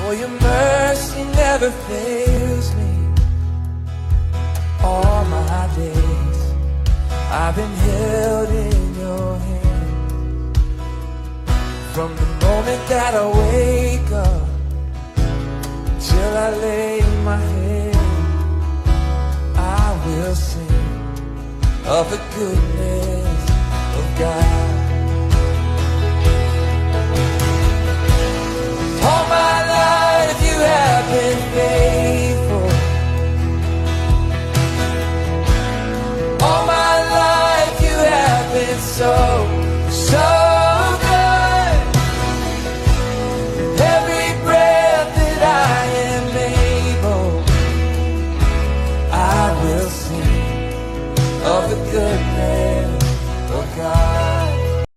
For your mercy never fails me. All my days I've been held in your hand. From the moment that I wake up till I lay my head, I will sing of the goodness of God. All my life you have been faithful. All my life you have been so